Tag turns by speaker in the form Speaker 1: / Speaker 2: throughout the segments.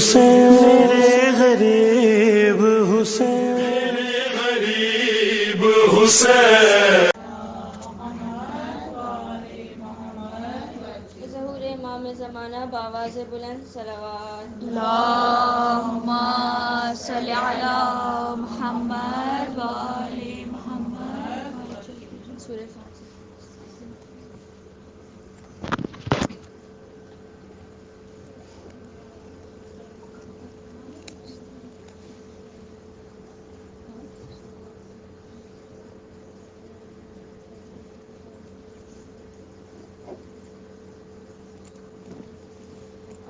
Speaker 1: حسین میرے غریب حسین، میرے غریب حسین.
Speaker 2: ظہور امام زمانہ بآواز بلند صلوات.
Speaker 3: اللہم صلی علی محمد و آل محمد.
Speaker 2: سورہ فاتحہ.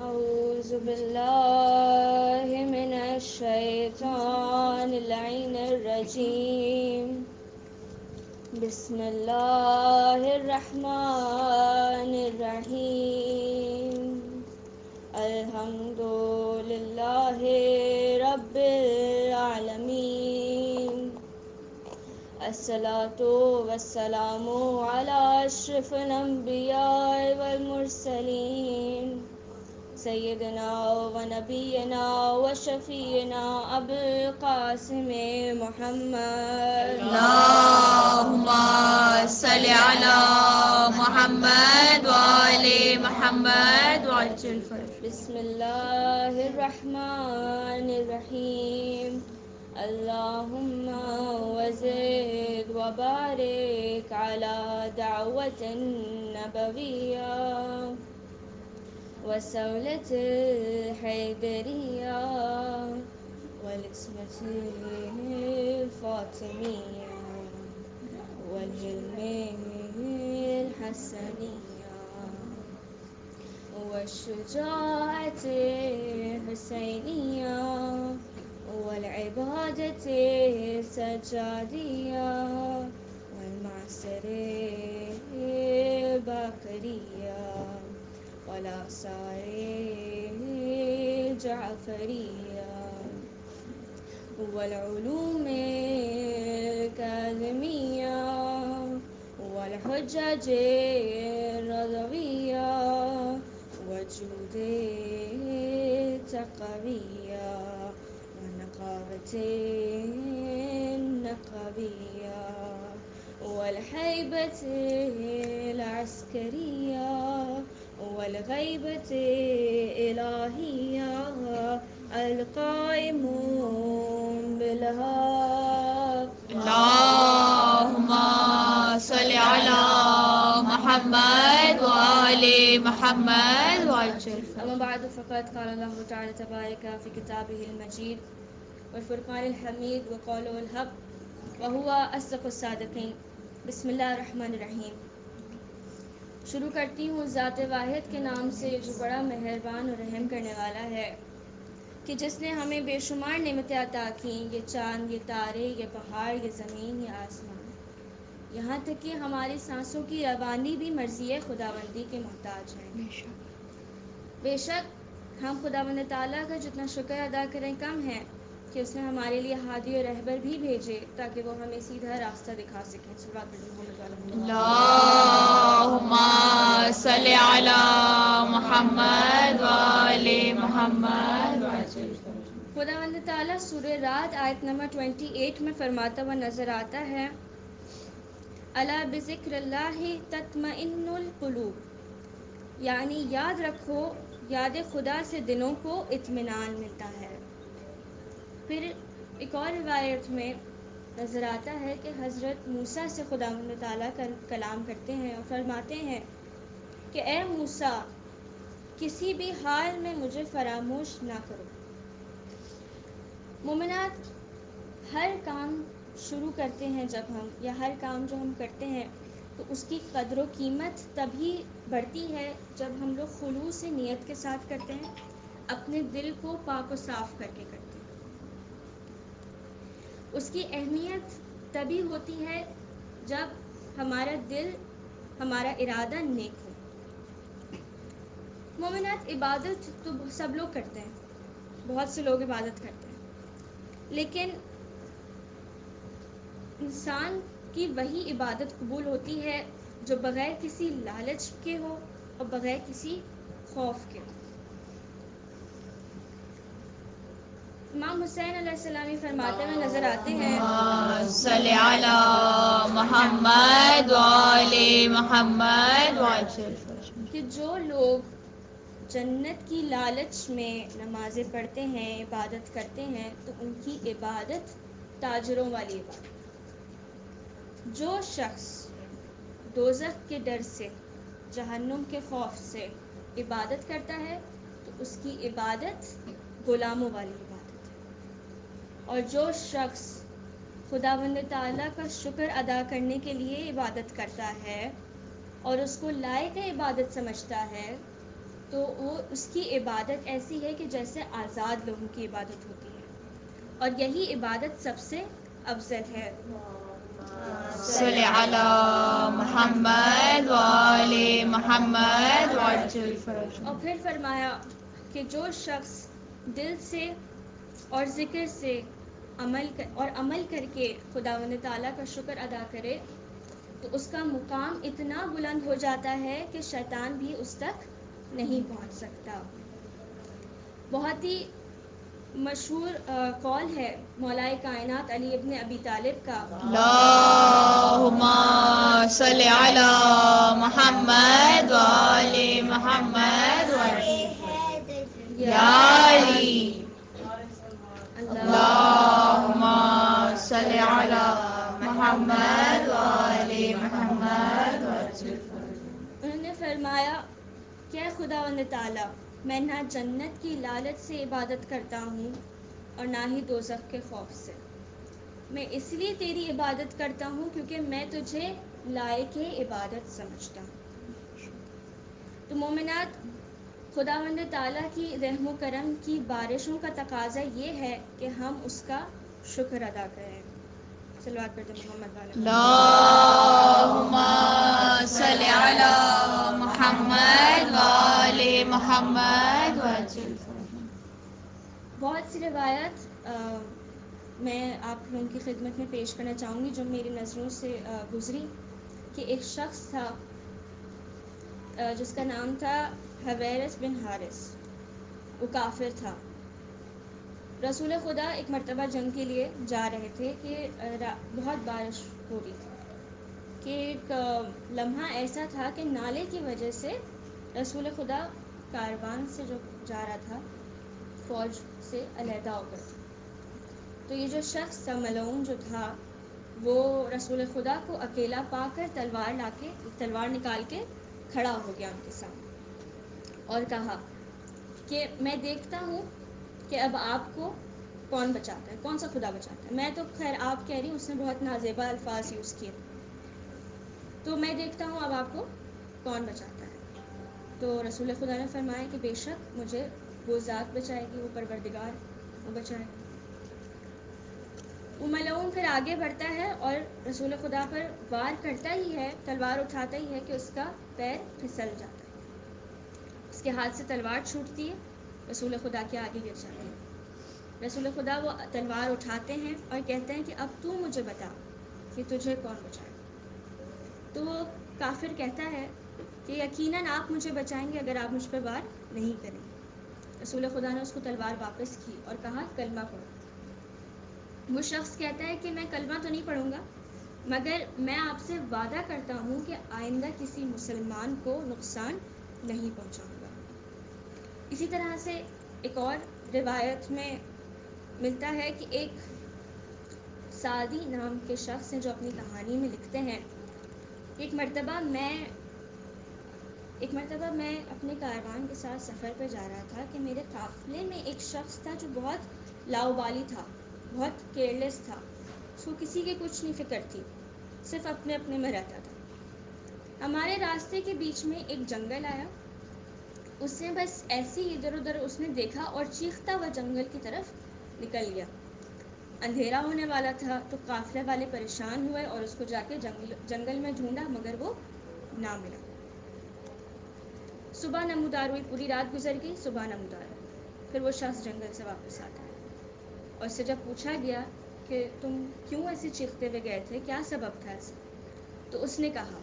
Speaker 2: اعوذ باللہ من الشیطان اللعین الرجیم. بسم اللہ الرحمن الرحیم. الحمد للہ رب العالمین. الصلاۃ والسلام علی اشرف الانبیاء والمرسلین سیدنا و نبینا و شفیعنا ابو القاسم محمد.
Speaker 3: اللہم صلی علی محمد و آل محمد وعجل الفرج.
Speaker 2: بسم اللہ الرحمن الرحیم. اللہم وزد وبارک علی دعوت النبویہ وسولة الحیدریہ والعصمة الفاطمیہ والحلم الحسنیہ والشجاعة الحسینیہ والعبادة السجادیہ والمعصر الباقریہ والآثار الجعفریہ والعلوم الکاظمیہ والحجج الرضویہ وجود التقویہ والنقابة النقبیہ والہیبة العسکریہ والغیبة الإلہیہ القائم بالحق.
Speaker 3: اللہم صلی علی محمد و آل محمد وعجل الفرج.
Speaker 2: اما بعد فقد قال اللہ تعالی تبارک فی کتابہ المجید والفرقان الحمید وقوله الحق وهو اصدق الصادقین. بسم اللہ الرحمن الرحیم. شروع کرتی ہوں ذات واحد کے نام سے جو بڑا مہربان اور رحم کرنے والا ہے، کہ جس نے ہمیں بے شمار نعمتیں عطا کیں، یہ چاند، یہ تارے، یہ پہاڑ، یہ زمین، یہ آسمان، یہاں تک کہ ہماری سانسوں کی روانی بھی مرضی خداوندی کے محتاج ہیں. بے شک ہم خداوند تعالیٰ کا جتنا شکر ادا کریں کم ہے کہ اس نے ہمارے لیے ہادی اور رہبر بھی بھیجے تاکہ وہ ہمیں سیدھا راستہ دکھا سکیں. صلوات محمد علیہ وسلم.
Speaker 3: اللہم صلی علی محمد و آل محمد وعجل الفرج.
Speaker 2: خداوند تعالیٰ سورہ رعد آیت نمبر 28 میں فرماتا ہوا نظر آتا ہے، الا بذکر اللہ تطمئن القلوب، یعنی یاد رکھو یاد خدا سے دلوں کو اطمینان ملتا ہے. پھر ایک اور روایت میں نظر آتا ہے کہ حضرت موسیٰ سے خداوند تعالیٰ کلام کرتے ہیں اور فرماتے ہیں کہ اے موسیٰ، کسی بھی حال میں مجھے فراموش نہ کرو. مومنات، ہر کام شروع کرتے ہیں جب ہم، یا ہر کام جو ہم کرتے ہیں تو اس کی قدر و قیمت تبھی بڑھتی ہے جب ہم لوگ خلوص نیت کے ساتھ کرتے ہیں، اپنے دل کو پاک و صاف کر کے کرتے ہیں. اس کی اہمیت تبھی ہوتی ہے جب ہمارا دل، ہمارا ارادہ نیک ہو. مومنات، عبادت تو سب لوگ کرتے ہیں، بہت سے لوگ عبادت کرتے ہیں، لیکن انسان کی وہی عبادت قبول ہوتی ہے جو بغیر کسی لالچ کے ہو اور بغیر کسی خوف کے ہو. امام حسین علیہ السلام ہی فرماتے ہوئے نظر آتے ہیں
Speaker 3: صلی علی محمد وآل محمد
Speaker 2: کہ جو لوگ جنت کی لالچ میں نمازیں پڑھتے ہیں، عبادت کرتے ہیں، تو ان کی عبادت تاجروں والی عبادت۔ جو شخص دوزخ کے ڈر سے، جہنم کے خوف سے عبادت کرتا ہے تو اس کی عبادت غلاموں والی عبادت ہے، اور جو شخص خداوند تعالیٰ کا شکر ادا کرنے کے لیے عبادت کرتا ہے اور اس کو لائق عبادت سمجھتا ہے تو وہ اس کی عبادت ایسی ہے کہ جیسے آزاد لوگوں کی عبادت ہوتی ہے، اور یہی عبادت سب سے افضل ہے۔
Speaker 3: صلی علی محمد وآل محمد
Speaker 2: اور پھر فرمایا کہ جو شخص دل سے اور ذکر سے عمل کر کے خداوند تعالیٰ کا شکر ادا کرے تو اس کا مقام اتنا بلند ہو جاتا ہے کہ شیطان بھی اس تک نہیں پہنچ سکتا۔ بہت ہی مشہور قول ہے مولائے کائنات علی ابن ابی طالب کا،
Speaker 3: اللہم صلی علی محمد وآل محمد یا علی اللہم صلی علی محمد وآل محمد۔
Speaker 2: انہوں نے فرمایا کہ اے خداوند تعالیٰ، میں نہ جنت کی لالچ سے عبادت کرتا ہوں اور نہ ہی دوزخ کے خوف سے، میں اس لیے تیری عبادت کرتا ہوں کیونکہ میں تجھے لائق عبادت سمجھتا ہوں۔ تو مومنات، خداوند تعالیٰ کی رحم و کرم کی بارشوں کا تقاضا یہ ہے کہ ہم اس کا شکر ادا کریں۔ صلوات پڑھتے محمد والے
Speaker 3: اللہم صلی علی محمد وآل محمد۔
Speaker 2: بہت سی روایت میں آپ لوگوں کی خدمت میں پیش کرنا چاہوں گی جو میری نظروں سے گزری، کہ ایک شخص تھا جس کا نام تھا حویرث بن حارث، وہ کافر تھا۔ رسول خدا ایک مرتبہ جنگ کے لیے جا رہے تھے کہ بہت بارش ہو رہی تھی، کہ ایک لمحہ ایسا تھا کہ نالے کی وجہ سے رسول خدا کاروان سے جو جا رہا تھا فوج سے علیحدہ ہو گئے تھے۔ تو یہ جو شخص تھا ملعون جو تھا، وہ رسول خدا کو اکیلا پا کر تلوار نکال کے کھڑا ہو گیا ان کے سامنے اور کہا کہ میں دیکھتا ہوں کہ اب آپ کو کون بچاتا ہے، کون سا خدا بچاتا ہے۔ میں تو خیر آپ کہہ رہی ہوں، اس نے بہت نازیبا الفاظ یوز کیے، تو میں دیکھتا ہوں اب آپ کو کون بچاتا ہے۔ تو رسول خدا نے فرمایا کہ بے شک مجھے وہ ذات بچائے گی، وہ پروردگار وہ بچائے گا۔ وہ ملعون پھر آگے بڑھتا ہے اور رسول خدا پر وار کرتا ہی ہے، تلوار اٹھاتا ہی ہے کہ اس کا پیر پھسل جاتا ہے، اس کے ہاتھ سے تلوار چھوٹتی ہے، رسول خدا کے آگے گر جاتی ہے۔ رسول خدا وہ تلوار اٹھاتے ہیں اور کہتے ہیں کہ اب تو مجھے بتا کہ تجھے کون بچائے۔ تو وہ کافر کہتا ہے کہ یقیناً آپ مجھے بچائیں گے اگر آپ مجھ پر وار نہیں کریں گے۔ رسول خدا نے اس کو تلوار واپس کی اور کہا کلمہ پڑھو۔ وہ شخص کہتا ہے کہ میں کلمہ تو نہیں پڑھوں گا، مگر میں آپ سے وعدہ کرتا ہوں کہ آئندہ کسی مسلمان کو نقصان نہیں پہنچاؤں گا۔ اسی طرح سے ایک اور روایت میں ملتا ہے کہ ایک سعدی نام کے شخص ہیں جو اپنی کہانی میں لکھتے ہیں، ایک مرتبہ میں اپنے کاروان کے ساتھ سفر پہ جا رہا تھا کہ میرے قافلے میں ایک شخص تھا جو بہت لاؤبالی تھا، بہت کیئرلیس تھا، اس کو کسی کی کچھ نہیں فکر تھی، صرف اپنے میں رہتا تھا۔ ہمارے راستے کے بیچ میں ایک جنگل آیا، اس نے بس ایسے ہی ادھر ادھر اس نے دیکھا اور چیختا ہوا جنگل کی طرف نکل گیا۔ اندھیرا ہونے والا تھا تو قافلے والے پریشان ہوئے اور اس کو جا کے جنگل میں ڈھونڈا مگر وہ نہ ملا۔ صبح نمودار ہوئی، پوری رات گزر گئی، صبح نمودار ہوئی، پھر وہ شخص جنگل سے واپس آتا ہے اور اس سے جب پوچھا گیا کہ تم کیوں ایسے چیختے ہوئے گئے تھے، کیا سبب تھا ایسا، تو اس نے کہا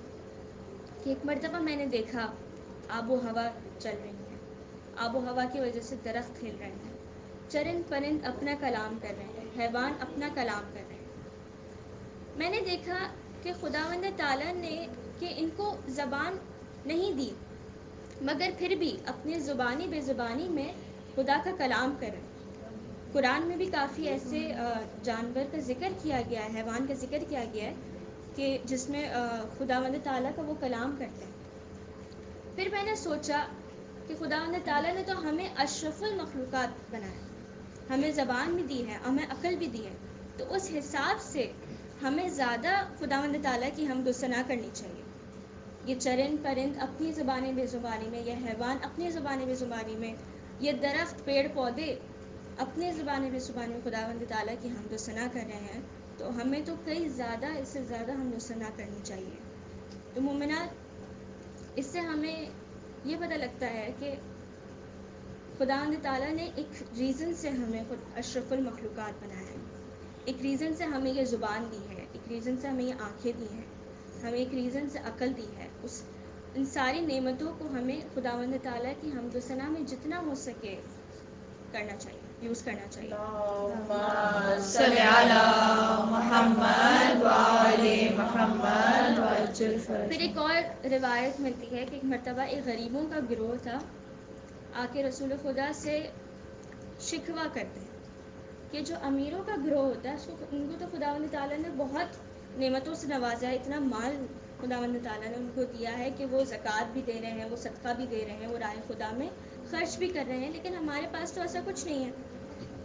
Speaker 2: کہ ایک مرتبہ میں نے دیکھا آب و ہوا چل رہی ہے، آب و ہوا کی وجہ سے درخت ہل رہے ہیں، چرند پرند اپنا کلام کر رہے ہیں، حیوان اپنا کلام کر رہے ہیں۔ میں نے دیکھا کہ خداوند تعالیٰ نے کہ ان کو زبان نہیں دی، مگر پھر بھی اپنی زبانی بے زبانی میں خدا کا کلام کر رہے ہیں۔ قرآن میں بھی کافی ایسے جانور کا ذکر کیا گیا ہے، حیوان کا ذکر کیا گیا ہے کہ جس میں خداوند تعالیٰ کا وہ کلام کرتے ہیں۔ پھر میں نے سوچا کہ خداوند تعالیٰ نے تو ہمیں اشرف المخلوقات بنایا، ہمیں زبان بھی دی ہے، ہمیں عقل بھی دی ہے، تو اس حساب سے ہمیں زیادہ خداوند تعالیٰ کی حمد و ثنا کرنی چاہیے۔ یہ چرند پرند اپنی زبان بے زبانی میں، یہ حیوان اپنی زبان بے زبانی میں، یہ درخت پیڑ پودے اپنے زبان بے زبانی میں خداوند تعالیٰ کی حمد و ثنا کر رہے ہیں، تو ہمیں تو کئی زیادہ اس سے زیادہ حمد و ثنا کرنی چاہیے۔ تو مومنات، اس سے ہمیں یہ پتہ لگتا ہے کہ خداوند تعالیٰ نے ایک ریزن سے ہمیں خود اشرف المخلوقات بنایا ہے، ایک ریزن سے ہمیں یہ زبان دی ہے، ایک ریزن سے ہمیں یہ آنکھیں دی ہیں، ہمیں ایک ریزن سے عقل دی ہے۔ ان ساری نعمتوں کو ہمیں خداوند تعالیٰ کی حمد و ثنا میں جتنا ہو سکے کرنا چاہیے، یوز کرنا چاہیے۔
Speaker 3: اللہم صلی علی محمد وآل محمد وعجل
Speaker 2: پھر
Speaker 3: فرجہ۔
Speaker 2: ایک اور روایت ملتی ہے کہ ایک مرتبہ ایک غریبوں کا گروہ تھا، آ کے رسول خدا سے شکوہ کرتے ہیں کہ جو امیروں کا گروہ ہوتا ہے ان کو تو خداوند تعالیٰ نے بہت نعمتوں سے نوازا ہے، اتنا مال خداوند تعالیٰ نے ان کو دیا ہے کہ وہ زکوٰۃ بھی دے رہے ہیں، وہ صدقہ بھی دے رہے ہیں، وہ راہ خدا میں خرچ بھی کر رہے ہیں، لیکن ہمارے پاس تو ایسا کچھ نہیں ہے،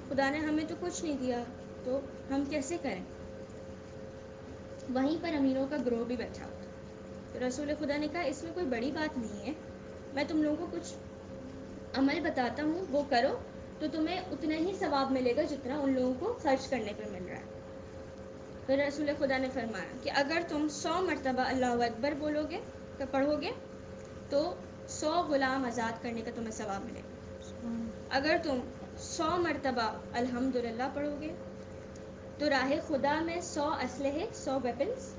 Speaker 2: خدا نے ہمیں تو کچھ نہیں دیا، تو ہم کیسے کریں؟ وہیں پر امیروں کا گروہ بھی بیٹھا ہوا تھا۔ تو رسول خدا نے کہا اس میں کوئی بڑی بات نہیں ہے، میں تم لوگوں کو کچھ عمل بتاتا ہوں، وہ کرو تو تمہیں اتنا ہی ثواب ملے گا جتنا ان لوگوں کو خرچ کرنے پہ مل رہا ہے۔ پھر رسول خدا نے فرمایا کہ اگر تم 100 مرتبہ اللہ اکبر بولو گے، پڑھو گے، تو 100 غلام آزاد کرنے کا تمہیں ثواب ملے گا۔ اگر تم 100 مرتبہ الحمدللہ پڑھو گے تو راہ خدا میں 100 اسلحے، 100 ویپنز،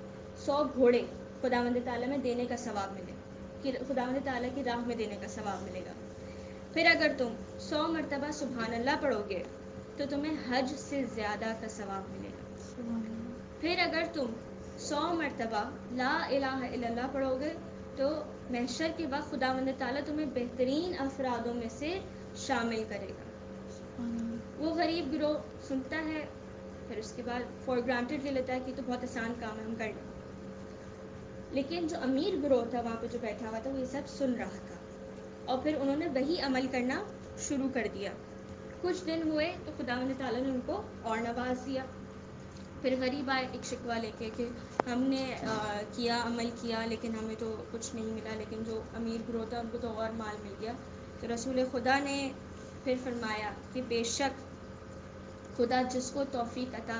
Speaker 2: 100 گھوڑے خداوند تعالیٰ میں دینے کا ثواب ملے گا، کہ خداوند تعالیٰ کی راہ میں دینے کا ثواب ملے گا۔ پھر اگر تم 100 مرتبہ سبحان اللہ پڑھو گے تو تمہیں حج سے زیادہ کا ثواب ملے گا۔ پھر اگر تم 100 مرتبہ لا الہ الا اللہ پڑھو گے تو محشر کے وقت خداوند تعالیٰ تمہیں بہترین افرادوں میں سے شامل کرے گا۔ وہ غریب گروہ سنتا ہے، پھر اس کے بعد فار گرانٹیڈ لے لیتا ہے کہ تو بہت آسان کام ہے، ہم کر لیں۔ لیکن جو امیر گروہ تھا وہاں پہ جو بیٹھا ہوا تھا وہ یہ سب سن رہا تھا، اور پھر انہوں نے وہی عمل کرنا شروع کر دیا۔ کچھ دن ہوئے تو خداوند تعالیٰ نے ان کو اور نواز دیا۔ پھر غریب آئے ایک شکوہ لے کے کہ ہم نے کیا، عمل کیا، لیکن ہمیں تو کچھ نہیں ملا، لیکن جو امیر گروہ تھا ان کو تو اور مال مل گیا۔ تو رسول خدا نے پھر فرمایا کہ بے شک خدا جس کو توفیق عطا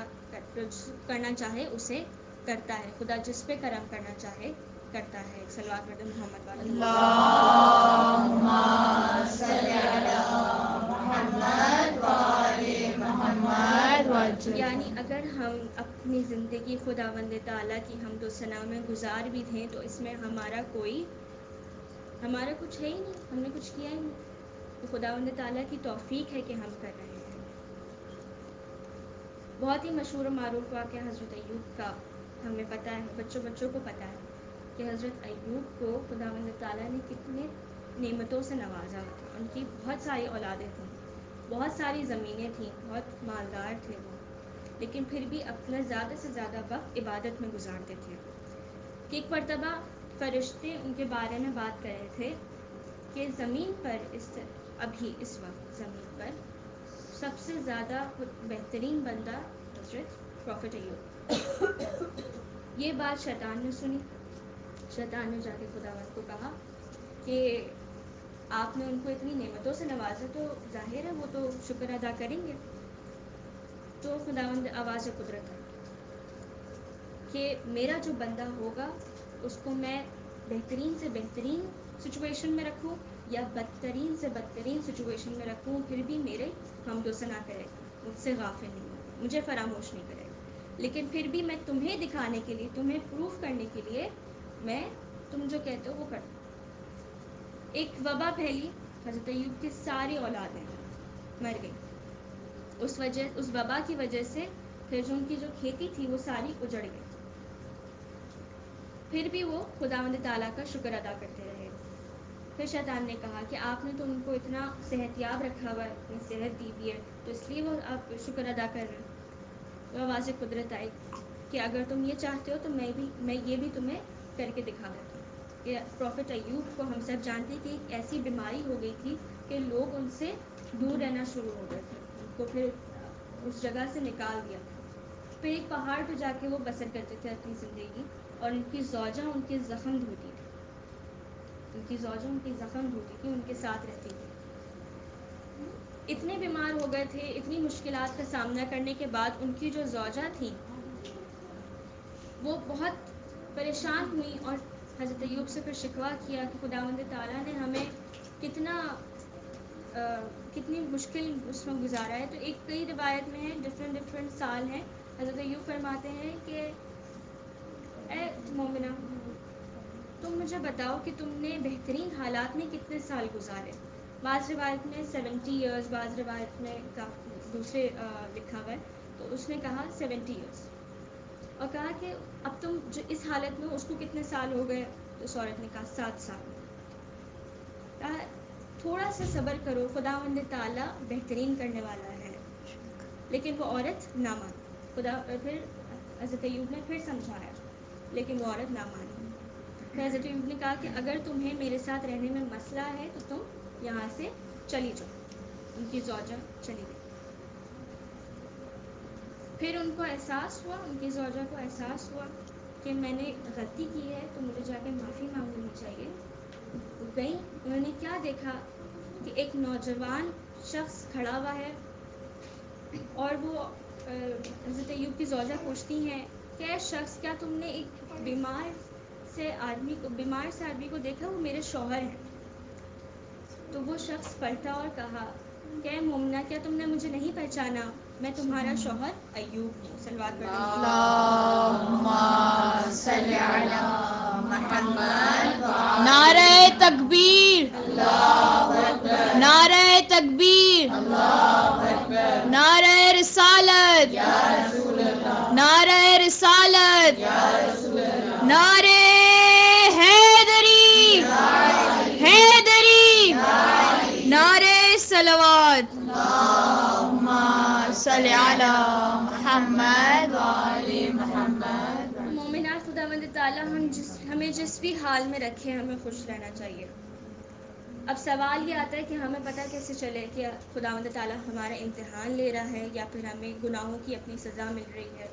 Speaker 2: کرنا چاہے اسے کرتا ہے، خدا جس پہ کرم کرنا چاہے کرتا ہے۔ صلوات پڑھتے محمد والا
Speaker 3: اللہم صلی علی محمد وآل محمد وعجل۔
Speaker 2: یعنی اگر ہم اپنی زندگی خداوند تعالیٰ کی حمد و ثنا میں گزار بھی دیں تو اس میں ہمارا کچھ ہے ہی نہیں، ہم نے کچھ کیا ہی نہیں، تو خداوند تعالیٰ کی توفیق ہے کہ ہم کر رہے ہیں۔ بہت ہی مشہور و معروف واقعہ حضرت ایوب کا ہمیں پتہ ہے، بچوں کو پتہ ہے کہ حضرت ایوب کو خداوند تعالیٰ نے کتنے نعمتوں سے نوازا ہوا تھا۔ ان کی بہت ساری اولادیں تھیں، بہت ساری زمینیں تھیں، بہت مالدار تھے وہ، لیکن پھر بھی اپنا زیادہ سے زیادہ وقت عبادت میں گزارتے تھے۔ کہ ایک مرتبہ فرشتے ان کے بارے میں بات کر رہے تھے کہ زمین پر ابھی اس وقت زمین پر سب سے زیادہ بہترین بندہ حضرت پروفٹ ایوب۔ یہ بات شیطان نے سنی، شیطان نے جا کے خداوند کو کہا کہ آپ نے ان کو اتنی نعمتوں سے نوازا تو ظاہر ہے وہ تو شکر ادا کریں گے۔ تو خداوند آواز قدرت ہے کہ میرا جو بندہ ہوگا اس کو میں بہترین سے بہترین سچویشن میں رکھوں یا بدترین سے بدترین سچویشن میں رکھوں، پھر بھی میرے حمد و ثنا کرے گا، مجھ سے غافل نہیں ہوگا، مجھے فراموش نہیں کرے گا، لیکن پھر بھی میں تمہیں دکھانے کے لیے، تمہیں پروف کرنے کے لیے میں تم جو کہتے ہو وہ کرتا ہوں۔ ایک وبا پھیلی، حضرت ایوب کی ساری اولادیں مر گئی، اس وبا کی وجہ سے پھر جو ان کی جو کھیتی تھی وہ ساری اجڑ گئی. پھر بھی وہ خداوند تعالیٰ کا شکر ادا کرتے رہے. پھر شیطان نے کہا کہ آپ نے تو ان کو اتنا صحت یاب رکھا ہوا ہے, اتنی صحت دی ہوئی ہے, تو اس لیے وہ آپ شکر ادا کر رہے ہیں. تو آواز قدرت آئی کہ اگر تم یہ چاہتے ہو تو میں یہ بھی تمہیں کر کے دکھا دیتا ہوں. کہ پروفٹ ایوب کو ہم سب جانتے ہیں کہ ایک ایسی بیماری ہو گئی تھی کہ لوگ ان سے دور رہنا شروع ہو گئے تھے, ان کو پھر اس جگہ سے نکال دیا. پھر ایک پہاڑ پہ جا کے وہ بسر کرتے تھے اپنی زندگی, اور ان کی زوجہ ان کے زخم دھوتی تھی. ان کی زوجہ ان کی زخم دھوتی تھی, ان کے ساتھ رہتی تھی. اتنے بیمار ہو گئے تھے, اتنی مشکلات کا سامنا کرنے کے بعد ان کی جو زوجہ تھی وہ بہت پریشان ہوئی اور حضرت ایوب سے پھر شکوہ کیا کہ خداوند تعالیٰ نے ہمیں کتنی مشکل اس میں گزارا ہے. تو ایک کئی روایت میں ہے, ڈفرینٹ سال ہیں. حضرت ایوب فرماتے ہیں کہ اے مومنہ, تم مجھے بتاؤ کہ تم نے بہترین حالات میں کتنے سال گزارے. بعض روایت میں 70 ایئرز, بعض روایت میں دوسرے لکھا ہوا ہے, تو اس نے کہا 70 ایئرز, اور کہا کہ اب تم جو اس حالت میں اس کو کتنے سال ہو گئے, تو اس عورت نے کہا 7 سال. کہا تھوڑا سا صبر کرو, خداوند تعالیٰ بہترین کرنے والا ہے. لیکن وہ عورت نہ مانی. پھر حضرت ایوب نے پھر سمجھایا, لیکن وہ عورت نہ مانی. پھر حضرت ایوب نے کہا کہ اگر تمہیں میرے ساتھ رہنے میں مسئلہ ہے تو تم یہاں سے چلی جاؤ. ان کی زوجہ چلی گئی. پھر ان کو احساس ہوا, ان کی زوجہ کو احساس ہوا کہ میں نے غلطی کی ہے تو مجھے جا کے معافی مانگ لینی چاہیے. گئی, انہوں نے کیا دیکھا کہ ایک نوجوان شخص کھڑا ہوا ہے, اور وہ حضرت ایوب کی زوجہ پوچھتی ہیں کہ اے شخص, کیا تم نے ایک بیمار سے آدمی کو دیکھا, وہ میرے شوہر ہیں. تو وہ شخص پلٹا اور کہا کہ اے مومنہ, کیا تم نے مجھے نہیں پہچانا, میں تمہارا شوہر ایوب ہوں. صلوات پڑھیں.
Speaker 3: اللہم صلی علی محمد. نعرہ تکبیر, نعرہ تکبیر, نعرہ رسالت, نعرہ رسالت, نعرہ حیدری, حیدری, نعرہ صلوات. اللہم صلی علی محمد وآل محمد.
Speaker 2: مومنات, خداوند تعالیٰ ہمیں جس بھی حال میں رکھے ہمیں خوش رہنا چاہیے. اب سوال یہ آتا ہے کہ ہمیں پتہ کیسے چلے کہ خداوند تعالیٰ ہمارا امتحان لے رہا ہے یا پھر ہمیں گناہوں کی اپنی سزا مل رہی ہے.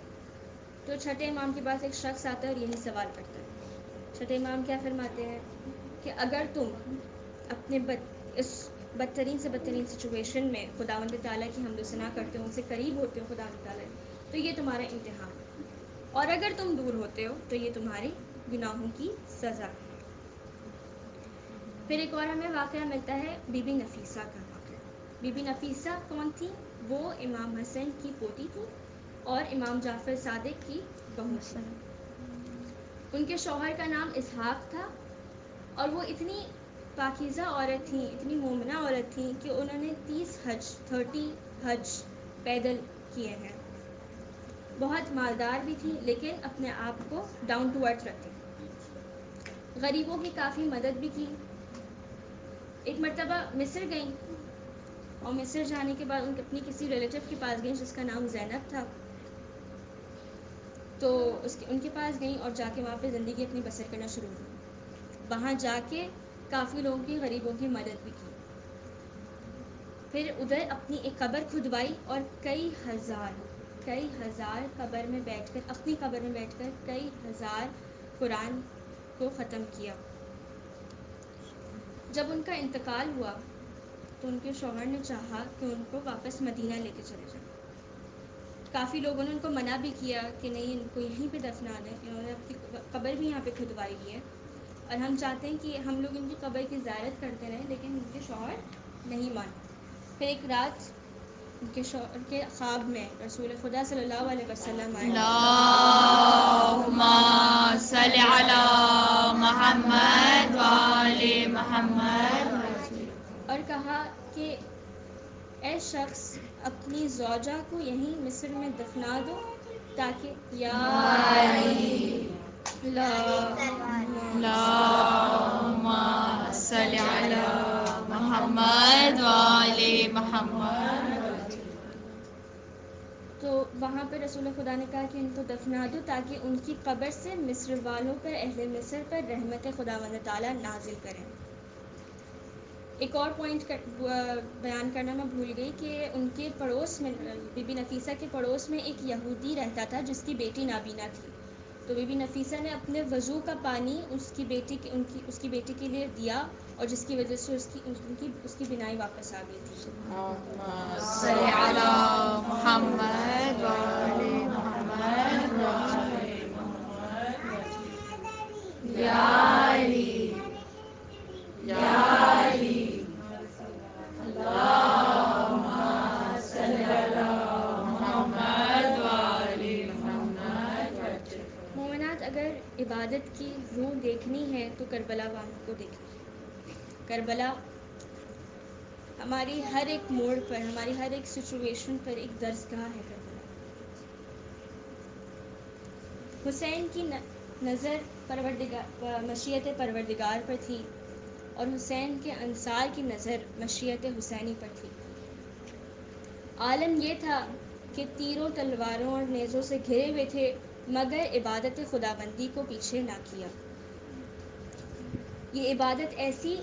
Speaker 2: تو چھٹے امام کے پاس ایک شخص آتا ہے اور یہی سوال کرتا ہے. چھٹے امام کیا فرماتے ہیں کہ اگر تم اپنے اس بدترین سے بدترین سچویشن میں خداوند تعالیٰ کی حمد و ثنا کرتے ہو, ان سے قریب ہوتے ہو خداوند تعالیٰ, تو یہ تمہارا امتحان ہے, اور اگر تم دور ہوتے ہو تو یہ تمہاری گناہوں کی سزا ہے. پھر ایک اور ہمیں واقعہ ملتا ہے بی بی نفیسہ کا واقعہ. بی بی نفیسہ کون تھی؟ وہ امام حسن کی پوتی تھی اور امام جعفر صادق کی بہو تھی. ان کے شوہر کا نام اسحاق تھا, اور وہ اتنی پاکیزہ عورت تھیں, اتنی مومنہ عورت تھیں کہ انہوں نے 30 حج پیدل کیے ہیں. بہت مالدار بھی تھیں, لیکن اپنے آپ کو ڈاؤن ٹو ارتھ رکھتی تھیں. غریبوں کی کافی مدد بھی کی. ایک مرتبہ مصر گئیں, اور مصر جانے کے بعد ان اپنی کسی ریلیٹیو کے پاس گئیں جس کا نام زینب تھا. تو ان کے پاس گئیں اور جا کے وہاں پہ زندگی اپنی بسر کرنا شروع کی. وہاں جا کے کافی لوگوں کی, غریبوں کی مدد بھی کی. پھر ادھر اپنی ایک قبر کھدوائی اور کئی ہزار قبر میں بیٹھ کر, اپنی قبر میں بیٹھ کر کئی ہزار قرآن کو ختم کیا. جب ان کا انتقال ہوا تو ان کے شوہر نے چاہا کہ ان کو واپس مدینہ لے کے چلے جائیں. کافی لوگوں نے ان کو منع بھی کیا کہ نہیں, ان کو یہیں پہ دفنا دیں. انہوں نے اپنی قبر بھی یہاں پہ کھدوائی ہے, اور ہم چاہتے ہیں کہ ہم لوگ ان کی قبر کی زیارت کرتے رہیں, لیکن ان کے شوہر نہیں مانے. پھر ایک رات ان کے شوہر کے خواب میں رسول خدا صلی اللہ علیہ وسلم آئے.
Speaker 3: اللہم صلی علی محمد وآل محمد.
Speaker 2: اور کہا کہ اے شخص اپنی زوجہ کو یہیں مصر میں دفنا دو تاکہ یا
Speaker 3: اللہم صلی علی محمد وآل محمد.
Speaker 2: تو وہاں پہ رسول خدا نے کہا کہ ان کو دفنا دو تاکہ ان کی قبر سے مصر والوں پر، اہل مصر پر رحمت خداوند تعالیٰ نازل کریں. ایک اور پوائنٹ بیان کرنا میں بھول گئی کہ ان کے پڑوس میں، بی بی نفیسہ کے پڑوس میں ایک یہودی رہتا تھا جس کی بیٹی نابینا تھی. تو بی بی نفیسہ نے اپنے وضو کا پانی اس کی بیٹی کے لیے دیا، اور جس کی وجہ سے اس کی بینائی واپس آ گئی تھی.
Speaker 3: صلی علی محمد وآل محمد یا علی یا علی اللہم صلی علی محمد وآل محمد.
Speaker 2: مومنات، اگر عبادت کی روح دیکھنی ہے تو کربلا والوں کو دیکھیں. کربلا ہماری ہر ایک موڑ پر، ہماری ہر ایک سچویشن پر ایک درسگاہ ہے. کربلا حسین کی نظر مشیت پروردگار پر تھی، اور حسین کے انصار کی نظر مشیت حسینی پر تھی. عالم یہ تھا کہ تیروں، تلواروں اور نیزوں سے گھرے ہوئے تھے، مگر عبادت خداوندی کو پیچھے نہ کیا. یہ عبادت ایسی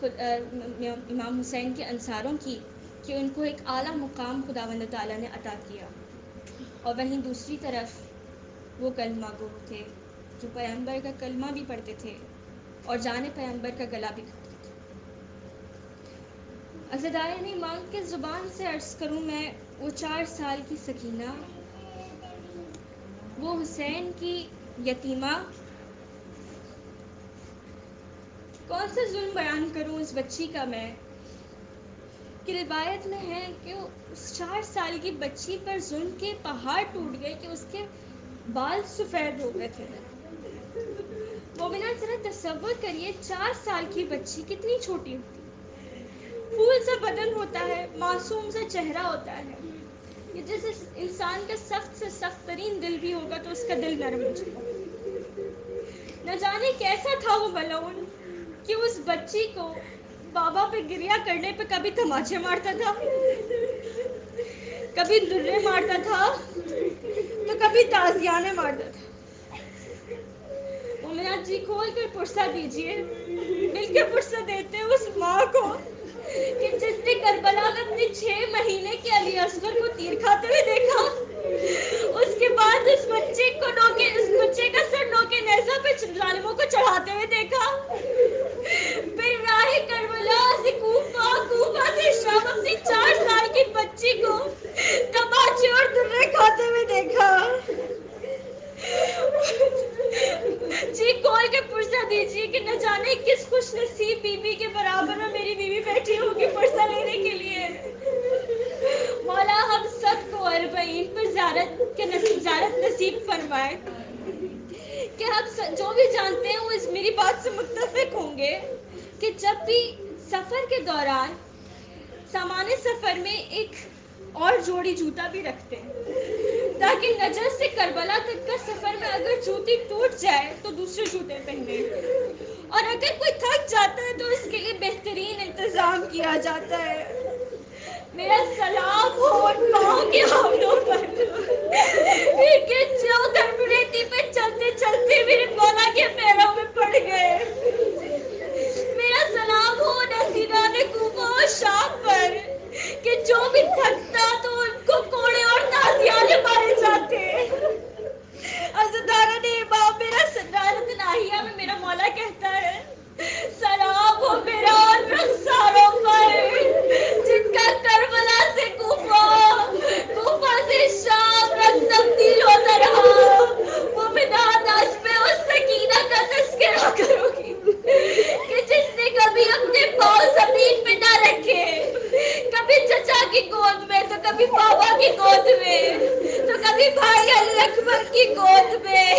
Speaker 2: امام حسین کے انصاروں کی کہ ان کو ایک اعلیٰ مقام خداوند تعالیٰ نے عطا کیا. اور وہیں دوسری طرف وہ کلمہ گو تھے جو پیغمبر کا کلمہ بھی پڑھتے تھے اور جان پیغمبر کا گلا بھی کھاتے تھے. عزادارِ ایمان کے زبان سے عرض کروں میں، وہ 4 سال کی سکینہ، وہ حسین کی یتیمہ، کون سا ظلم بیان کروں اس بچی کا میں، کہ روایت میں ہے کہ اس 4 سال کی بچی پر ظلم کے پہاڑ ٹوٹ گئے کہ اس کے بال سفید ہو گئے تھے. مومنات، ذرا تصور کریے 4 سال کی بچی کتنی چھوٹی ہوتی، پھول سا بدن ہوتا ہے، معصوم سا چہرہ ہوتا ہے، کہ جس انسان کا سخت سے سخت ترین دل بھی ہوگا تو اس کا دل نرم ہو جائے. نہ جانے کیسا تھا وہ ملعون کہ اس بچی کو بابا پہ گریا کرنے پہ کبھی تماچے مارتا تھا، کبھی درے مارتا تھا، تو کبھی تازیانے مارتا تھا. مومنات جی کھول کر پرسہ دیجئے، مل کے پرسہ دیتے ہیں اس ماں کو کہ جس نے کربلا میں اپنے 6 مہینے کے علی اصغر کو تیر کھاتے ہوئے دیکھا، اس کے بعد اس بچے کا سر نوکے نیزہ پہ ظالموں کو چڑھاتے ہوئے دیکھا، پھر راہ کربلا سے کوفہ سے شام اپنی 4 سال کی بچی کو تماچے اور درے کھاتے ہوئے دیکھا. جی کھول کے پرسہ دیجیے کہ نہ جانے کس خوش نصیب بیوی کے برابر میں میری بیوی بیٹھی ہوگی پرسہ لینے کے لیے. مولا ہم سب کو اربعین پر زیارت نصیب فرمائے، کہ ہم جو بھی جانتے ہیں وہ میری بات سے متفق ہوں گے کہ جب بھی سفر کے دوران سامان سفر میں ایک اور جوڑی جوتا بھی رکھتے ہیں، تاکہ نجف سے کربلا تک کا سفر میں اگر جوتی ٹوٹ جائے تو دوسرے جوتے پہنے، اور اگر کوئی تھک جاتا ہے تو اس کے لیے بہترین انتظام کیا جاتا ہے. میرا سلام ہو ان پاؤں کے ہاتھوں پر کہ جو ریتی پہ چلتے چلتے میرے مولا کے پیروں میں پڑ گئے. میرا سلام ہو نصیران کوفہ و شام پر کہ جو بھی تھکتا تو ان کو کوڑے اور تازیانے مارے جاتے. عزاداران امام، میرا سدرات الہیہ میں میرا مولا کہتا ہے، سلام ہو میرا اور رخساروں پر جن کا کربلا سے کوفہ سے شام رنگ تبدیل ہوتا رہا. مومنات، آج میں اس سکینہ کا تذکرہ کروں گی کہ جس نے کبھی اپنے پاؤں زمین پہ نہ رکھے، کبھی چچا کی گود میں تو کبھی بابا کی گود میں تو کبھی بھائی علی اکبر کی گود میں.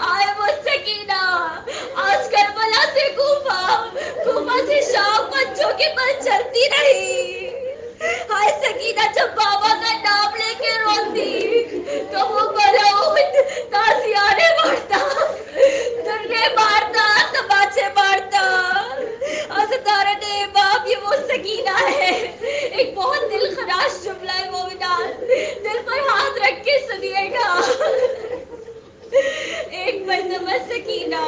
Speaker 2: آئے وہ سکینہ آج کربلا سے کوفہ سے شام بچوں کے پاس چلتی رہی. ہائے سکینہ جب بابا کا نام لے کے روتی تو وہ ملعون تازیانے مارتا، دنیا مارتا، تماچے مارتا. ازدارا نے باپ یہ وہ سکینہ ہے. ایک بہت دل خراش جملہ ہے مومنات، دل پر ہاتھ رکھ کے سنیے گا. ایک مرتبہ سکینہ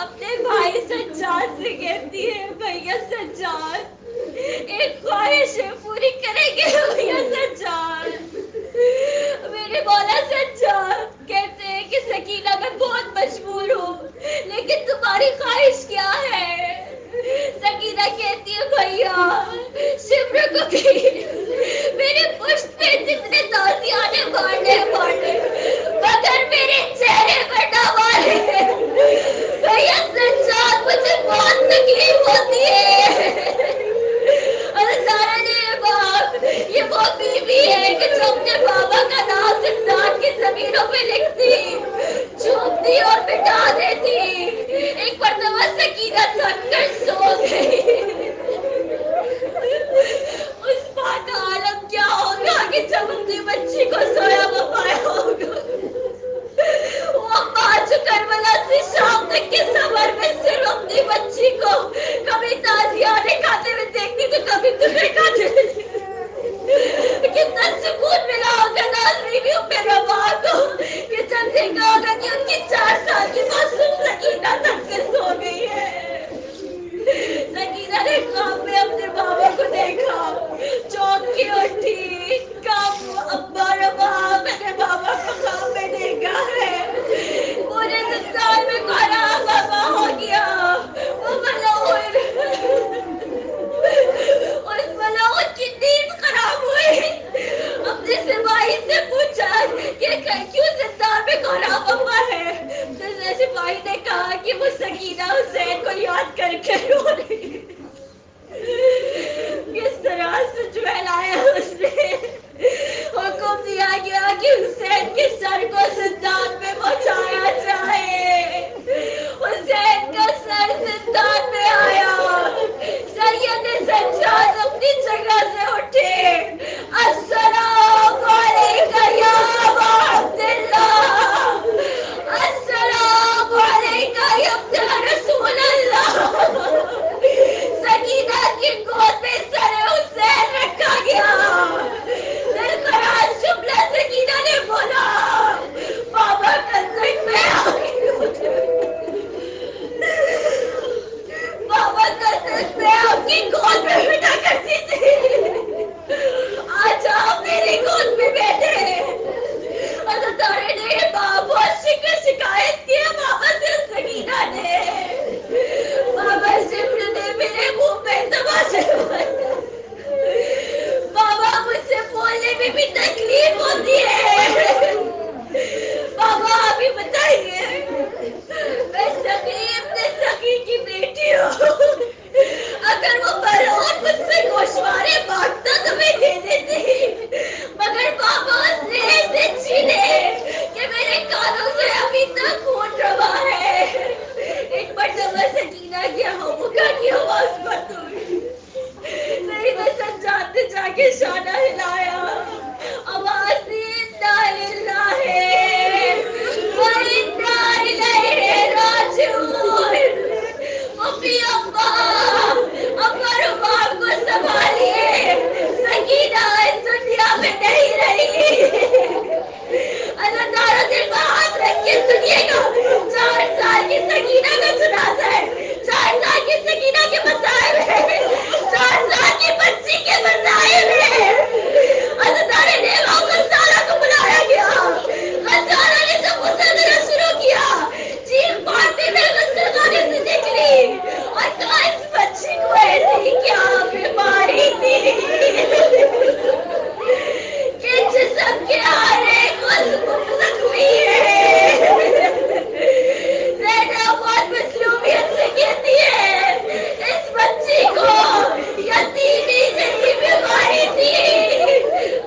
Speaker 2: اپنے بھائی سجاد سے کہتی ہے بھیا سجاد ایک خواہش پوری کریں گے بھیا سجاد. میرے مولا سجاد کہتے ہیں کہ سکینہ میں بہت مجبور ہوں لیکن تمہاری خواہش کیا ہے؟ سکینہ کہتی ہے بھیا شمر کو میرے پشت پہ جتنے تازیانے مارنے مگر میرے چہرے پر نہ مارے. بھیا سجاد مجھے بہت تکلیف ہوتی ہے. سارا نے باپ یہ وہ بیوی ہے کہ جو اپنے بابا کا نام زندان کی زمینوں پہ لکھتی، چھوپتی اور مٹا دیتی. ایک مرتبہ سکینہ تھک کر سو گئی. اس ماں کا عالم کیا ہوگا کہ جب اپنی بچی کو سویا وہ پایا ہوگا. وہ ماں جو کربلا سے شام تک کے سفر میں صرف اپنی بچی کو کبھی تازیانے کھاتے ہوئے دیکھتی تو کبھی تمہیں کھاتے ہوئے دیکھتی. کتنا سکون ملا ہوگا ناظرین پہ روا کو کہ جب دیکھا ہوگا کہ ان کی 4 سال کی معصوم سکینہ تھک کر سو گئی ہے. سکینہ نے خواب میں اپنے بابا کو دیکھا، چونک کے اٹھی. کب ابا ربا میں نے بابا کو خواب میں دیکھا ہے. پورے زندان میں کھانا بابا ہو گیا. وہ ملعون اس ملعون کی نیند خراب ہوئی. اپنے سپاہی سے پوچھا کہ کیوں زندان میں کھانا بابا ہے. دوسرے سپاہی نے کہا کہ وہ سکینہ حسین کو یاد کر کے رو رہی ہے. کس طرح سے جھیلایا اس نے. حکم دیا گیا کہ حسین کے سر کو زندان میں پہنچایا جائے. حسین کا سر زندان میں آیا. سید سجاد اپنی جگہ سے اٹھے. السلام علیکم یا ابا عبداللہ، السلام علیکم یا رسول اللہ. سکینہ کی گود میں سر حسین رکھا گیا. دل خراش جملہ سکینہ نے بولا بابا کل میں آ گئی. بابا کل میں آپ کی گود میں بیٹھا کرتی تھی. آج آپ میری گود میں بیٹھے. اللہ تعالیٰ نے بہت شکایت کیا بابا سے. سکینہ نے بابا شمر نے میرے منہ پہ تماشے مارے. بابا مجھ سے بولنے میں بھی تکلیف ہوتی ہے. بابا آپ ہی بتائیے میں سقیم نے سقی کی بیٹی ہوں. اگر وہ ملعون مجھ سے گوشوارے مانگتا تو میں دے دیتی، مگر بابا اس نے ایسے چھینے کہ میرے کانوں سے ابھی تک خون روا ہے. ایک مرتبہ سکینہ کی ہمکا کی آواز بند ہوئی. نہیں میں سجاد نے جا کے شانہ ہلایا. آواز دی انا للہ و انا الیہ راجعون. اپنی ابا رباب کو سنبھالیے. سکینہ اس دنیا میں نہیں رہی. اللہ تعالیٰ دل پر ہاتھ رکھ کے سنیے گا. 4 سال کی سکینہ کا جنازہ ہے. 4 سال کی سکینہ کے مسائل ہیں. 4 سال کی بچی کے مسائل ہیں. اللہ تعالیٰ نے غزالہ کو بلایا گیا. غزالہ نے جب غسل دینا شروع کیا چیخ مارتے ہوئے غسل خانے سے نکلی اور کہا اس بچی کو ایسی کیا بیماری تھی کہ جسم کے ہر ایک عضو زخمی ہے. زینب بہت مظلومیت سے کہتی ہے اس بچی کو یتیمی جیسی بیماری تھی.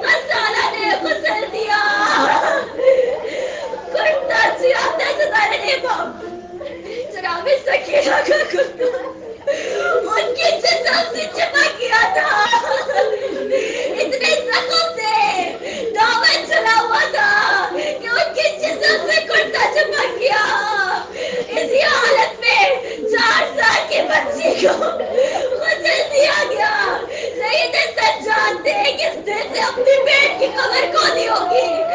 Speaker 2: غزالہ نے غسل دیا. کرتا چراتا ستارے نے باپ جناب سکینہ کا کرتا ان کی جسم سے چپک
Speaker 3: دیا. اسی حالت میں 4 سال کی بچی کو غسل دیا گیا. سید سجاد نے کس دل سے اپنی بیٹ کی قبر کھودی ہوگی.